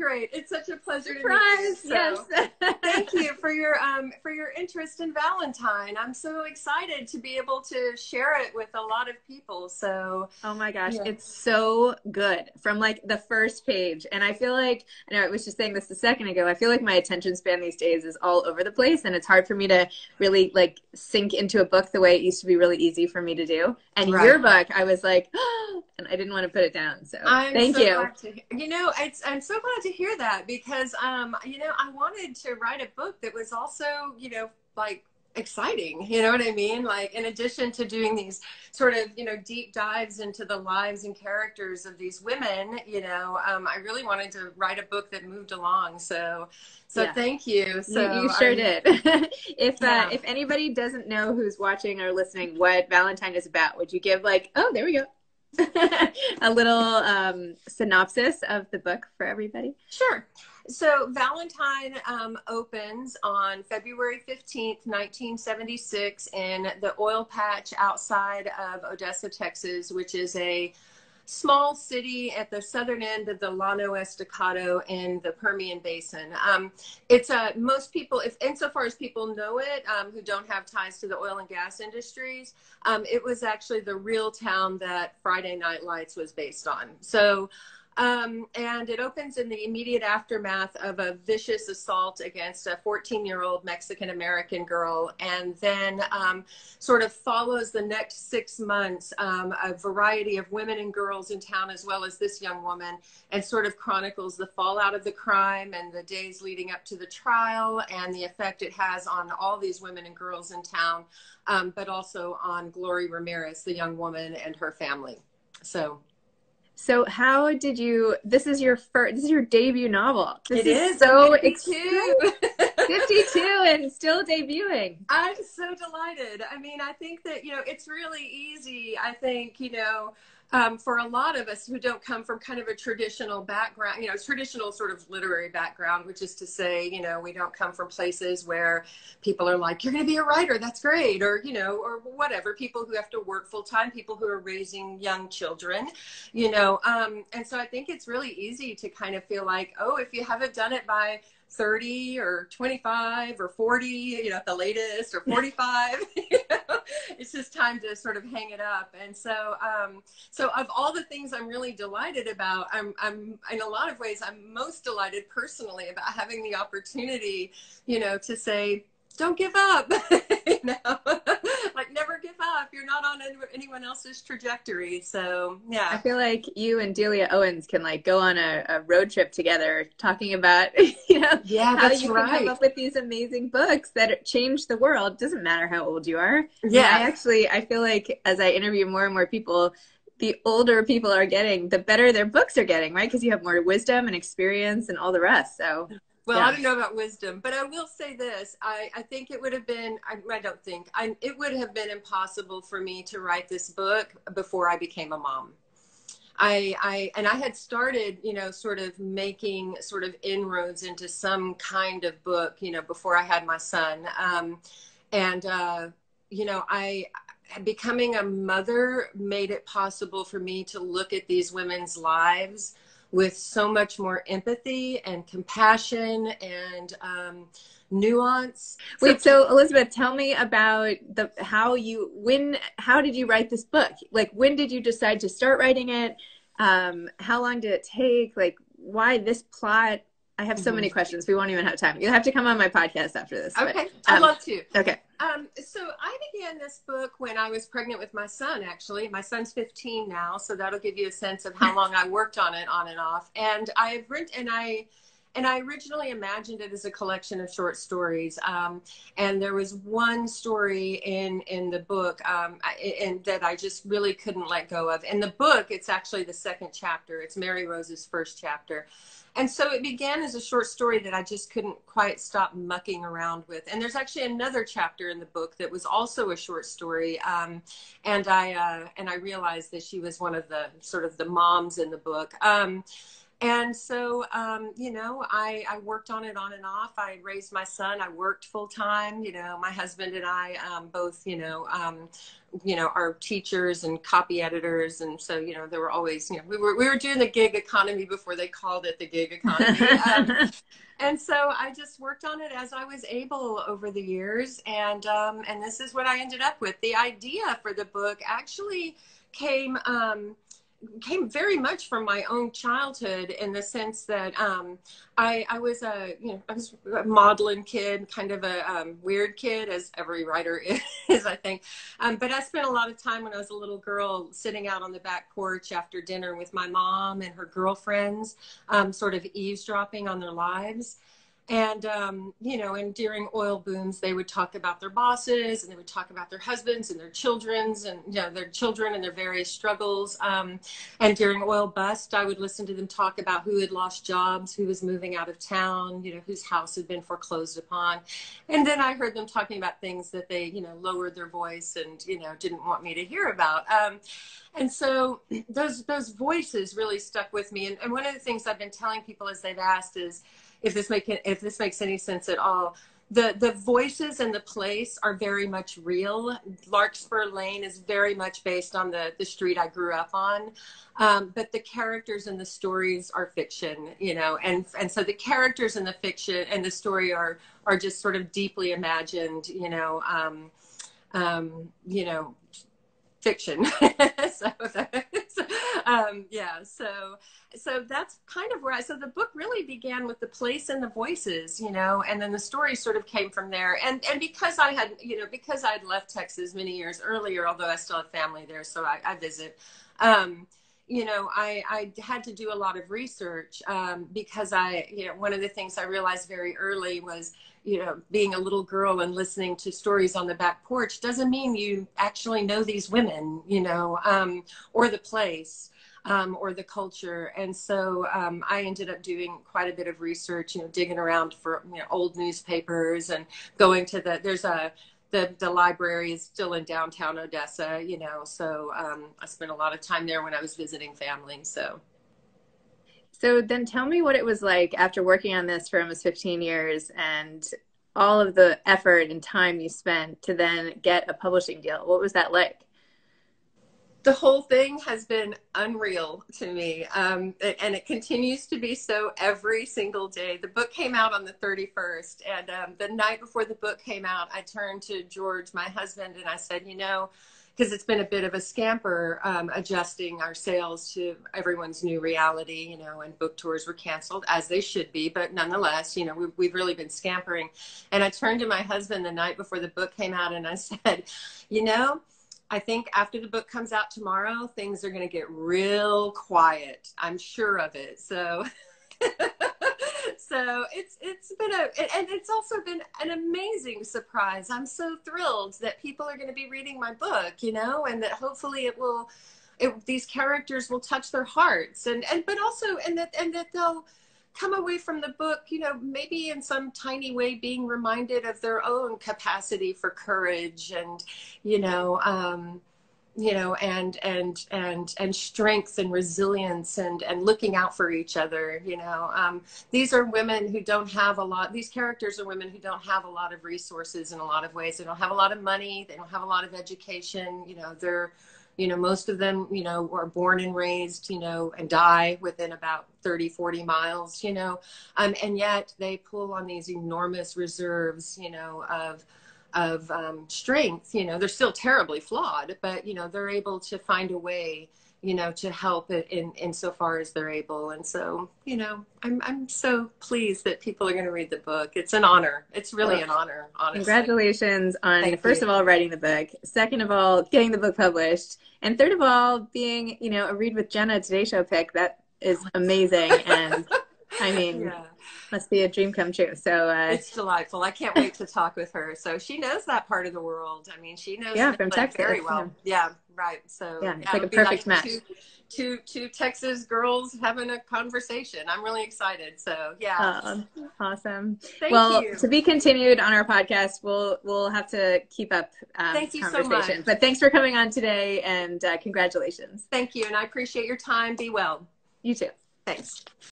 great. It's such a pleasure Surprise. to meet you. Yes. Thank you for your interest in Valentine. I'm so excited to be able to share it with a lot of people. So, Oh my gosh, yeah. it's so good from like the first page. And I feel like, I know I was just saying this a second ago, I feel like my attention span these days is all over the place, and it's hard for me to really like sink into a book the way it used to be really easy for me to do. And Right. your book, I was like, oh, and I didn't want to put it down. So thank you. Glad to, I'm so glad to hear that because, I wanted to write a book that was also, like exciting, you know what I mean? Like in addition to doing these sort of, deep dives into the lives and characters of these women, I really wanted to write a book that moved along. So yeah. Thank you. So you sure did. If anybody doesn't know who's watching or listening what Valentine is about, would you give like, oh, there we go. a little synopsis of the book for everybody? Sure. So Valentine opens on February 15th, 1976 in the oil patch outside of Odessa, Texas, which is a small city at the southern end of the Llano Estacado in the Permian Basin. It's most people, if insofar as people know it, who don't have ties to the oil and gas industries, it was actually the real town that Friday Night Lights was based on. So, and it opens in the immediate aftermath of a vicious assault against a 14-year-old Mexican-American girl, and then sort of follows the next 6 months, a variety of women and girls in town, as well as this young woman, and sort of chronicles the fallout of the crime and the days leading up to the trial and the effect it has on all these women and girls in town, but also on Glory Ramirez, the young woman, and her family. So how did you, this is your debut novel. It is so 52. 52 and still debuting. I'm so delighted. I mean, I think that, it's really easy. I think, for a lot of us who don't come from kind of a traditional background, traditional sort of literary background, which is to say, we don't come from places where people are like, you're going to be a writer, that's great. Or, or whatever, people who have to work full time, people who are raising young children, and so I think it's really easy to kind of feel like, oh, if you haven't done it by 30 or 25 or 40, at the latest, or 45, it's just time to sort of hang it up. And so, so of all the things I'm really delighted about, I'm in a lot of ways, I'm most delighted personally about having the opportunity, to say, don't give up, like never give up. You're not on anyone else's trajectory. So yeah. I feel like you and Zibby Owens can like go on a road trip together talking about, yeah, how you can come up with these amazing books that change the world. Doesn't matter how old you are. Yeah. I feel like as I interview more and more people, the older people are getting, the better their books are getting, right? Because you have more wisdom and experience and all the rest. So well, yeah. I don't know about wisdom, but I will say this. I think it would have been, it would have been impossible for me to write this book before I became a mom. I had started, sort of making sort of inroads into some kind of book, before I had my son. Becoming a mother made it possible for me to look at these women's lives with so much more empathy and compassion and nuance. Wait, so Elizabeth, tell me about how did you write this book? Like, when did you decide to start writing it? How long did it take? Like, why this plot? I have so many questions. We won't even have time. You'll have to come on my podcast after this. Okay. I'd love to. Okay. So I began this book when I was pregnant with my son, actually. My son's 15 now, so that'll give you a sense of how long I worked on it on and off. And I originally imagined it as a collection of short stories. And there was one story in the book and that I just really couldn't let go of. In the book, it's actually the second chapter. It's Mary Rose's first chapter. And so it began as a short story that I just couldn't quite stop mucking around with. And there's actually another chapter in the book that was also a short story. And I realized that she was one of the sort of the moms in the book. And so, you know, I worked on it on and off. I raised my son. I worked full time. You know, my husband and I both, you know, are teachers and copy editors. And so, you know, there were always, you know, we were doing the gig economy before they called it the gig economy. And so I just worked on it as I was able over the years. And this is what I ended up with. The idea for the book actually came very much from my own childhood, in the sense that I was a modeling kid, kind of a weird kid, as every writer is, I think. But I spent a lot of time when I was a little girl sitting out on the back porch after dinner with my mom and her girlfriends, sort of eavesdropping on their lives. And, you know, and during oil booms, they would talk about their bosses, and they would talk about their husbands and their children's, and, you know, their children and their various struggles. And during oil bust, I would listen to them talk about who had lost jobs, who was moving out of town, you know, whose house had been foreclosed upon. And then I heard them talking about things that they, you know, lowered their voice and, you know, didn't want me to hear about. And so those voices really stuck with me. And one of the things I've been telling people as they've asked is, if this makes any sense at all, the voices and the place are very much real. Larkspur Lane is very much based on the street I grew up on, but the characters and the stories are fiction, you know, and so the characters and the fiction and the story are just sort of deeply imagined, fiction. So that's kind of where so the book really began with the place and the voices, you know, and then the story sort of came from there. And because I had, you know, because I'd left Texas many years earlier, although I still have family there, so I visit, you know, I had to do a lot of research, because one of the things I realized very early was, you know, being a little girl and listening to stories on the back porch doesn't mean you actually know these women, you know, or the place, or the culture. And so I ended up doing quite a bit of research, you know, digging around for, you know, old newspapers, and going to the library is still in downtown Odessa, you know, so I spent a lot of time there when I was visiting family. So then tell me what it was like after working on this for almost 15 years and all of the effort and time you spent to then get a publishing deal. What was that like? The whole thing has been unreal to me, and it continues to be so every single day. The book came out on the 31st, and the night before the book came out, I turned to George, my husband, and I said, you know, because it's been a bit of a scamper, adjusting our sales to everyone's new reality, you know, and book tours were canceled, as they should be, but nonetheless, you know, we've really been scampering. And I turned to my husband the night before the book came out, and I said, you know, I think after the book comes out tomorrow, things are going to get real quiet. I'm sure of it. So, so it's been and it's also been an amazing surprise. I'm so thrilled that people are going to be reading my book, you know, and that hopefully these characters will touch their hearts, but also, and that they'll come away from the book, you know, maybe in some tiny way being reminded of their own capacity for courage and, and strength and resilience and looking out for each other. These are women who don't have a lot. These characters are women who don't have a lot of resources in a lot of ways. They don't have a lot of money. They don't have a lot of education. Most of them, are born and raised, and die within about 30, 40 miles, and yet they pull on these enormous reserves, of strength. They're still terribly flawed, but, they're able to find a way, to help it in so far as they're able. And so, I'm so pleased that people are going to read the book. It's an honor. It's really an honor, honestly. Congratulations on, first of all, writing the book. Second of all, getting the book published. And third of all, being, a Read with Jenna Today Show pick. That is amazing. And I mean, must be a dream come true. So it's delightful. I can't wait to talk with her. So she knows that part of the world. I mean, she knows from Texas very well. Yeah, right. So it's like a perfect match. Two Texas girls having a conversation. I'm really excited. So awesome. Thank you. To be continued on our podcast. We'll have to keep up Thank you conversation. so much. But thanks for coming on today, and congratulations. Thank you, and I appreciate your time. Be well. You too. Thanks.